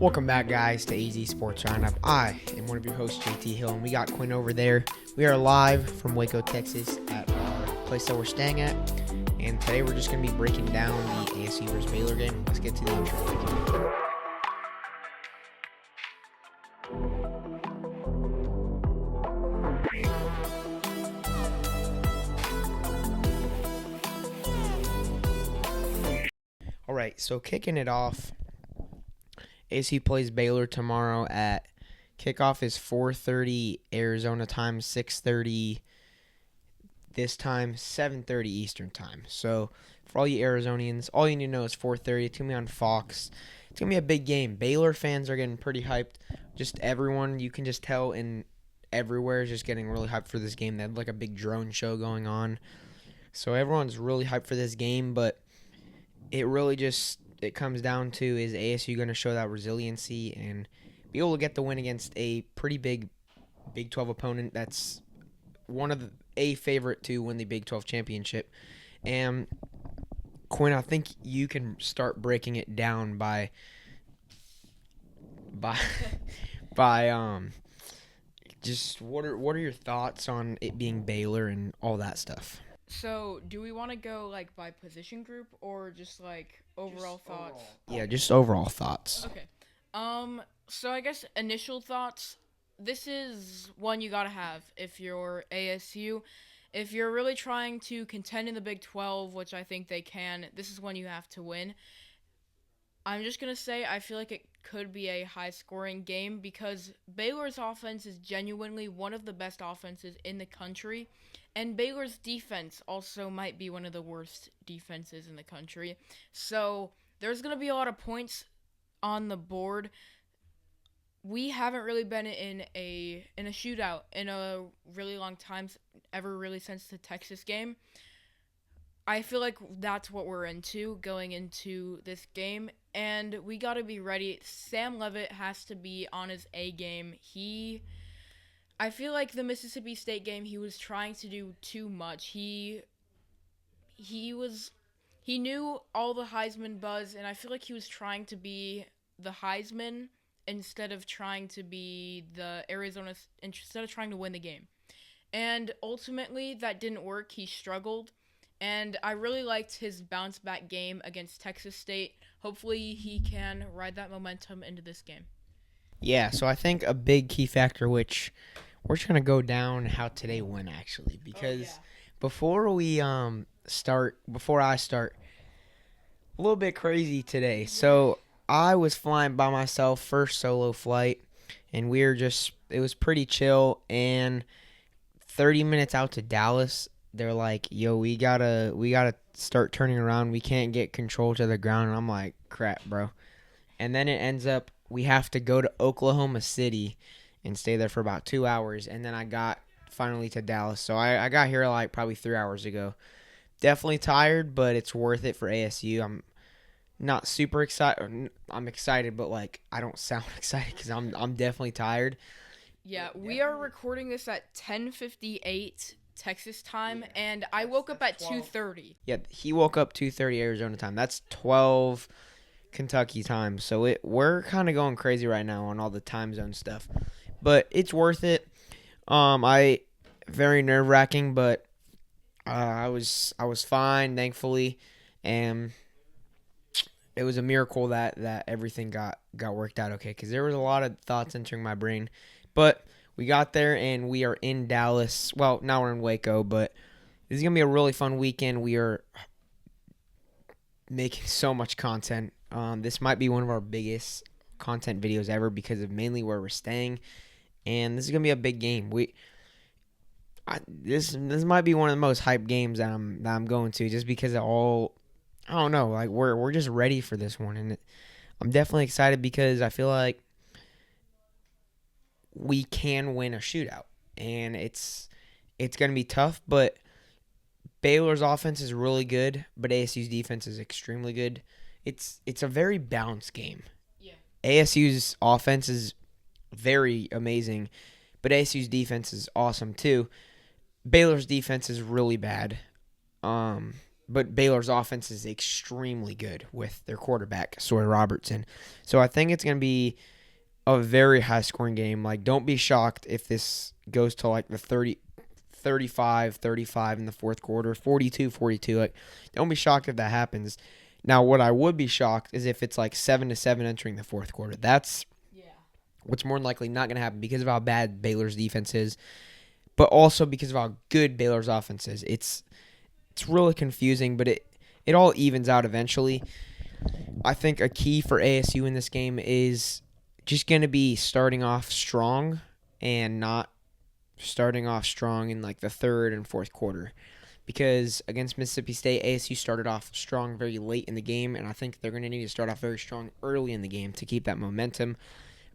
Welcome back, guys, to AZ Sports Roundup. I am one of your hosts, JT Hill, and we got Quinn over there. We are live from Waco, Texas, at our place that we're staying at. And today we're just going to be breaking down the ASU versus Baylor game. Let's get to the intro. All right, so kicking it off, ASU plays Baylor tomorrow at kickoff is 4:30 Arizona time, 6:30 this time, 7:30 Eastern time. So for all you Arizonians, all you need to know is 4:30. It's gonna be on Fox. It's gonna be a big game. Baylor fans are getting pretty hyped. Just everyone, you can just tell in everywhere is just getting really hyped for this game. They have like a big drone show going on. So everyone's really hyped for this game, but it comes down to, is ASU going to show that resiliency and be able to get the win against a pretty big Big 12 opponent that's a favorite to win the Big 12 championship. And Quinn, I think you can start breaking it down by just what are your thoughts on it being Baylor and all that stuff? So, do we want to go like by position group or just like overall thoughts? Yeah, just overall thoughts. Okay. So I guess initial thoughts. This is one you gotta have if you're ASU. If you're really trying to contend in the Big 12, which I think they can, this is one you have to win. I'm just going to say I feel like it could be a high-scoring game because Baylor's offense is genuinely one of the best offenses in the country, and Baylor's defense also might be one of the worst defenses in the country. So there's going to be a lot of points on the board. We haven't really been in a shootout in a really long time, ever really since the Texas game. I feel like that's what we're going into this game, and we got to be ready. Sam Leavitt has to be on his A game. I feel like the Mississippi State game, he was trying to do too much. He knew all the Heisman buzz, and I feel like he was trying to be the Heisman instead of trying to be instead of trying to win the game. And ultimately, that didn't work. He struggled. And I really liked his bounce-back game against Texas State. Hopefully he can ride that momentum into this game. Yeah, so I think a big key factor, which we're just going to go down how today went, actually. Because before I start, a little bit crazy today. So I was flying by myself, first solo flight, and it was pretty chill. And 30 minutes out to Dallas, they're like, yo, we gotta start turning around. We can't get control to the ground. And I'm like, crap, bro. And then it ends up we have to go to Oklahoma City and stay there for about 2 hours. And then I got finally to Dallas. So I got here like probably 3 hours ago. Definitely tired, but it's worth it for ASU. I'm not super excited. I'm excited, but like I don't sound excited because I'm definitely tired. Yeah, we are recording this at 10:58 Texas time, and I woke up at 2:30. Yeah, he woke up 2:30 Arizona time. That's 12 Kentucky time. So we're kind of going crazy right now on all the time zone stuff, but it's worth it. Very nerve wracking, but I was fine, thankfully, and it was a miracle that everything got worked out okay, because there was a lot of thoughts entering my brain, but we got there, and we are in Dallas. Well, now we're in Waco, but this is going to be a really fun weekend. We are making so much content. This might be one of our biggest content videos ever because of mainly where we're staying, and this is going to be a big game. This might be one of the most hyped games that I'm going to, just because of all, I don't know, like we're just ready for this one, and I'm definitely excited because I feel like we can win a shootout, and it's going to be tough, but Baylor's offense is really good, but ASU's defense is extremely good. It's a very balanced game. Yeah. ASU's offense is very amazing, but ASU's defense is awesome too. Baylor's defense is really bad. but Baylor's offense is extremely good with their quarterback, Sawyer Robertson. So I think it's going to be a very high scoring game. Like, don't be shocked if this goes to like the 35 in the fourth quarter, 42-42. Like, don't be shocked if that happens. Now, what I would be shocked is if it's like 7-7 entering the fourth quarter. That's what's more than likely not going to happen because of how bad Baylor's defense is, but also because of how good Baylor's offense is. It's really confusing, but it all evens out eventually. I think a key for ASU in this game is just going to be starting off strong and not starting off strong in like the third and fourth quarter. Because against Mississippi State, ASU started off strong very late in the game, and I think they're going to need to start off very strong early in the game to keep that momentum.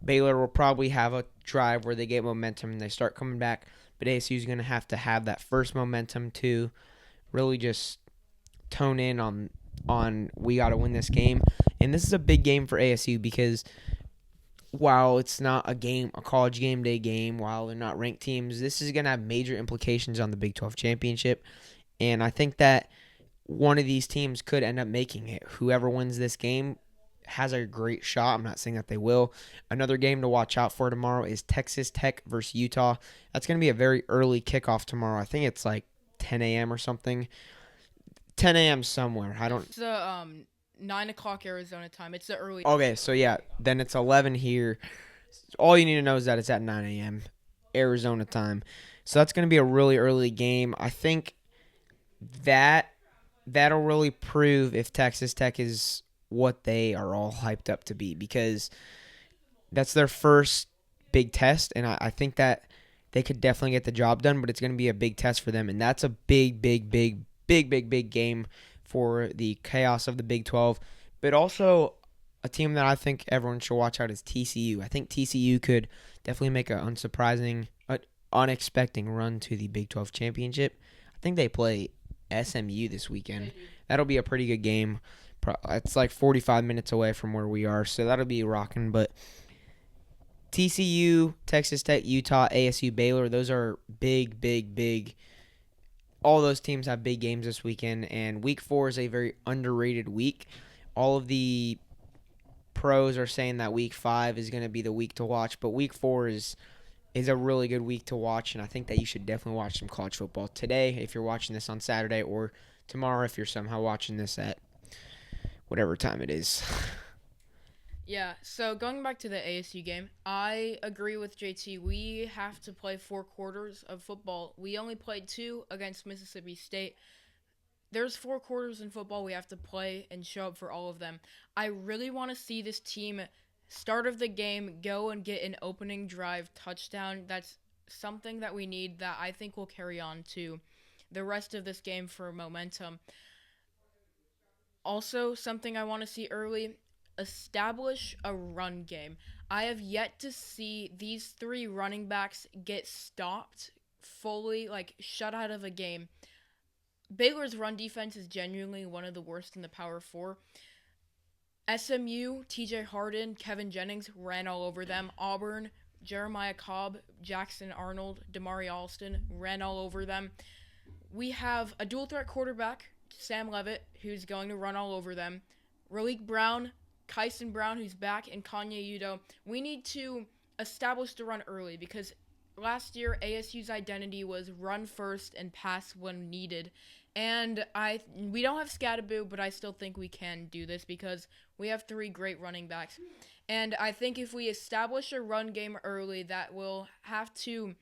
Baylor will probably have a drive where they get momentum and they start coming back, but ASU is going to have that first momentum to really just tone in on we got to win this game. And this is a big game for ASU because while it's not a college game day game, while they're not ranked teams, this is going to have major implications on the Big 12 championship. And I think that one of these teams could end up making it. Whoever wins this game has a great shot. I'm not saying that they will. Another game to watch out for tomorrow is Texas Tech versus Utah. That's going to be a very early kickoff tomorrow. I think it's like 10 a.m. or something. 10 a.m. somewhere. I don't. It's 9 o'clock Arizona time. It's the early. Okay, so yeah, then it's 11 here. All you need to know is that it's at 9 a.m. Arizona time. So that's going to be a really early game. I think that'll really prove if Texas Tech is what they are all hyped up to be, because that's their first big test, and I think that they could definitely get the job done, but it's going to be a big test for them, and that's a big game for the chaos of the Big 12. But also a team that I think everyone should watch out is TCU. I think TCU could definitely make an unexpected run to the Big 12 championship. I think they play SMU this weekend. That'll be a pretty good game. It's like 45 minutes away from where we are, so that'll be rocking. But TCU, Texas Tech, Utah, ASU, Baylor, those are big. All those teams have big games this weekend, and Week 4 is a very underrated week. All of the pros are saying that Week 5 is going to be the week to watch, but Week 4 is a really good week to watch, and I think that you should definitely watch some college football today if you're watching this on Saturday, or tomorrow if you're somehow watching this at whatever time it is. Yeah, so going back to the ASU game, I agree with JT. We have to play 4 quarters of football. We only played 2 against Mississippi State. There's 4 quarters in football we have to play and show up for all of them. I really want to see this team, start of the game, go and get an opening drive touchdown. That's something that we need that I think will carry on to the rest of this game for momentum. Also, something I want to see early, establish a run game. I have yet to see these 3 running backs get stopped fully, like shut out of a game. Baylor's run defense is genuinely one of the worst in the Power 4. SMU, TJ Harden, Kevin Jennings ran all over them. Auburn, Jeremiah Cobb, Jackson Arnold, Damari Alston ran all over them. We have a dual threat quarterback, Sam Levitt, who's going to run all over them. Raleek Brown, Kyson Brown, who's back, and Kanye Udo. We need to establish the run early because last year ASU's identity was run first and pass when needed. And we don't have Scattaboo, but I still think we can do this because we have 3 great running backs. And I think if we establish a run game early, that will have to...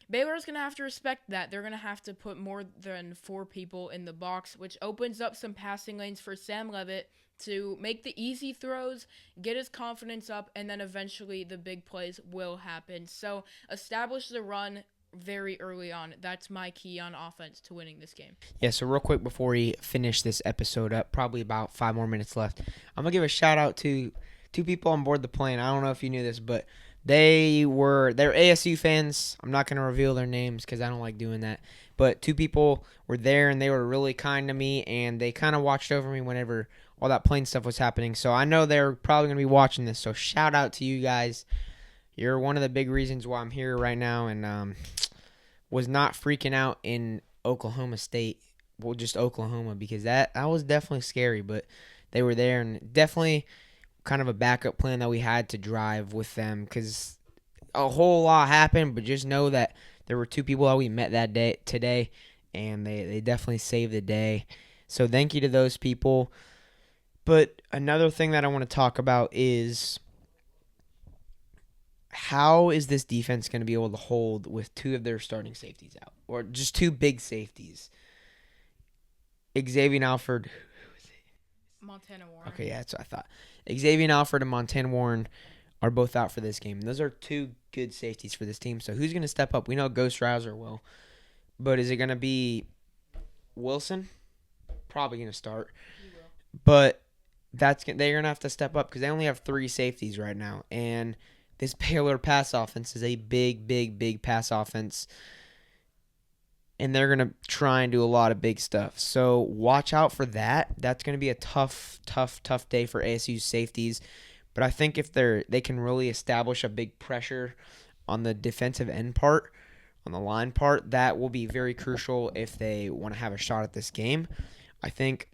Baylor's going to have to respect that. They're going to have to put more than 4 people in the box, which opens up some passing lanes for Sam Levitt to make the easy throws, get his confidence up, and then eventually the big plays will happen. So establish the run very early on. That's my key on offense to winning this game. Yeah, so real quick before we finish this episode up, probably about 5 more minutes left, I'm going to give a shout out to 2 people on board the plane. I don't know if you knew this, but they're ASU fans. I'm not going to reveal their names because I don't like doing that. But 2 people were there, and they were really kind to me, and they kind of watched over me whenever all that plane stuff was happening. So I know they're probably going to be watching this. So shout out to you guys. You're one of the big reasons why I'm here right now, and was not freaking out in Oklahoma State well, just Oklahoma, because that was definitely scary, but they were there, and definitely kind of a backup plan that we had to drive with them, because a whole lot happened, but just know that there were two people that we met that day today, and they definitely saved the day. So thank you to those people. But another thing that I want to talk about is how is this defense going to be able to hold with two of their starting safeties out, or just two big safeties? Xavier Alford. Montana Warren. Okay, yeah, that's what I thought. Xavier Alford and Montana Warren are both out for this game. Those are two good safeties for this team. So who's going to step up? We know Ghost Rouser will, but is it going to be Wilson? Probably going to start, but they're going to have to step up because they only have three safeties right now, and this Baylor pass offense is a big, big, big pass offense, and they're going to try and do a lot of big stuff. So watch out for that. That's going to be a tough, tough, tough day for ASU's safeties. But I think if they can really establish a big pressure on the defensive end part, on the line part, that will be very crucial if they want to have a shot at this game. I think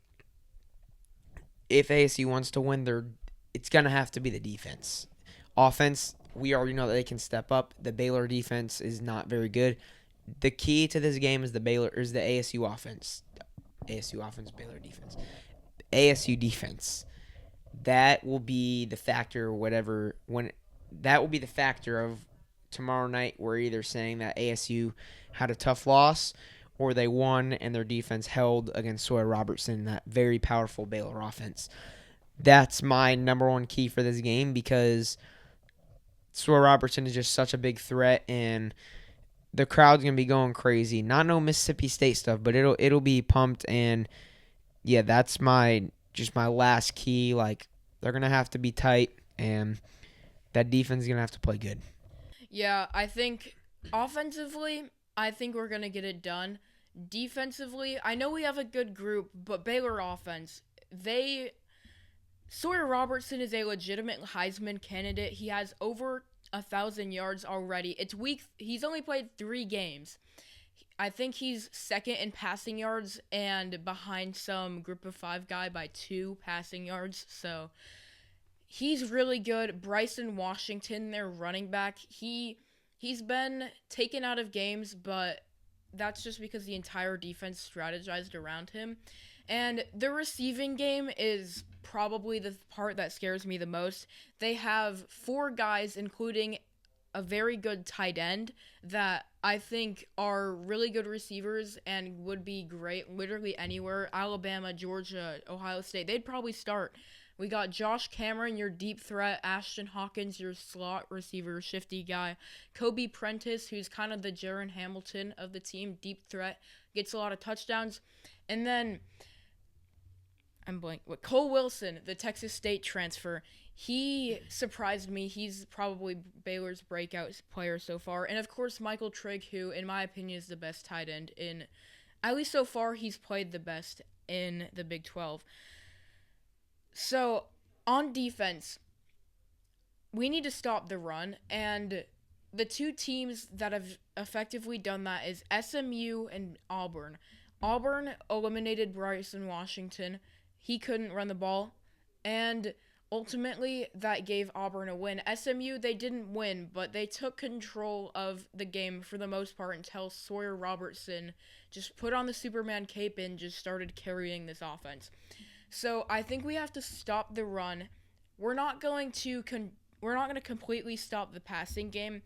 if ASU wants to win, it's going to have to be the defense. Offense, we already know that they can step up. The Baylor defense is not very good. The key to this game is the ASU offense. ASU offense, Baylor defense. ASU defense. That will be the factor, that will be the factor of tomorrow night. We're either saying that ASU had a tough loss or they won and their defense held against Sawyer Robertson, that very powerful Baylor offense. That's my number one key for this game because Sawyer Robertson is just such a big threat, and the crowd's gonna be going crazy. Not no Mississippi State stuff, but it'll be pumped, and yeah, that's my last key. Like, they're gonna have to be tight, and that defense is gonna have to play good. Yeah, I think offensively, I think we're going to get it done. Defensively, I know we have a good group, but Baylor offense, Sawyer Robertson is a legitimate Heisman candidate. He has over 1,000 yards already. It's week. He's only played 3 games. I think he's second in passing yards and behind some group of 5 guy by 2 passing yards. So he's really good. Bryson Washington, their running back, he's been taken out of games, but that's just because the entire defense strategized around him. And the receiving game is probably the part that scares me the most. They have 4 guys, including a very good tight end, that I think are really good receivers and would be great literally anywhere. Alabama, Georgia, Ohio State, they'd probably start. We got Josh Cameron, your deep threat. Ashton Hawkins, your slot receiver, shifty guy. Kobe Prentice, who's kind of the Jaron Hamilton of the team, deep threat, gets a lot of touchdowns. And then I'm blank. Cole Wilson, the Texas State transfer, he surprised me. He's probably Baylor's breakout player so far. And of course, Michael Trigg, who in my opinion is the best tight end at least so far, he's played the best in the Big 12. So, on defense, we need to stop the run, and the two teams that have effectively done that is SMU and Auburn. Auburn eliminated Bryson Washington. He couldn't run the ball, and ultimately that gave Auburn a win. SMU, they didn't win, but they took control of the game for the most part until Sawyer Robertson just put on the Superman cape and just started carrying this offense. So I think we have to stop the run. We're not going to completely stop the passing game.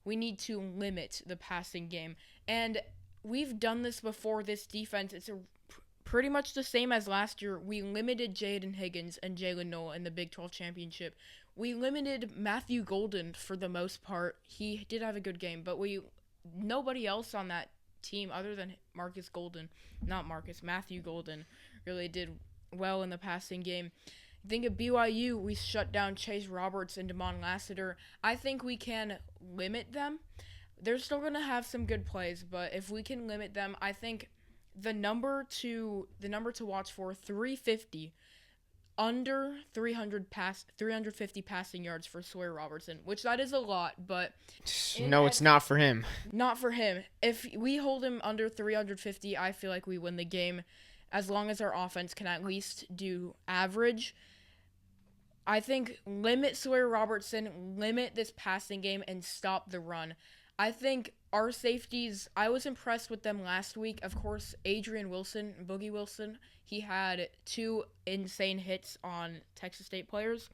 We need to limit the passing game. And we've done this before. This defense, it's pretty much the same as last year. We limited Jaden Higgins and Jalen Noel in the Big 12 championship. We limited Matthew Golden for the most part. He did have a good game, but nobody else on that team other than Matthew Golden really did well in the passing game. I think at BYU, we shut down Chase Roberts and Damon Lassiter. I think we can limit them. They're still going to have some good plays, but if we can limit them, I think the number to watch for, 350. under 350 passing yards for Sawyer Robertson, which that is a lot, but No, it's not for him. not for him. If we hold him under 350, I feel like we win the game as long as our offense can at least do average. I think limit Sawyer Robertson, limit this passing game, and stop the run. I think our safeties, I was impressed with them last week. Of course, Adrian Wilson, Boogie Wilson, he had 2 insane hits on Texas State players.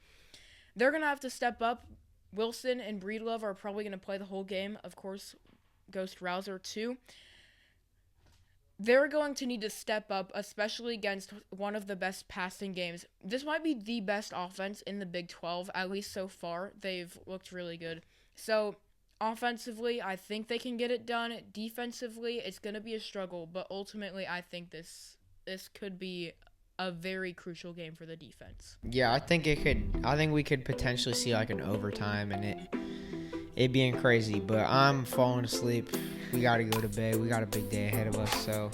They're going to have to step up. Wilson and Breedlove are probably going to play the whole game. Of course, Ghost Rouser too. They're going to need to step up, especially against one of the best passing games. This might be the best offense in the Big 12, at least so far. They've looked really good. So, offensively, I think they can get it done. Defensively, it's going to be a struggle, but ultimately, I think this could be a very crucial game for the defense. Yeah, I think we could potentially see like an overtime and it being crazy, but I'm falling asleep. We got to go to bed. We got a big day ahead of us, so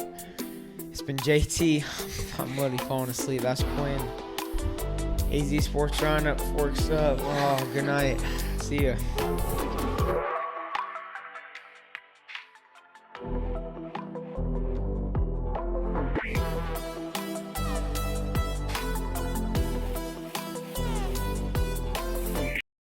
it's been JT. I'm literally falling asleep. That's Quinn. AZ Sports Roundup, Forks Up. Oh, good night. See ya.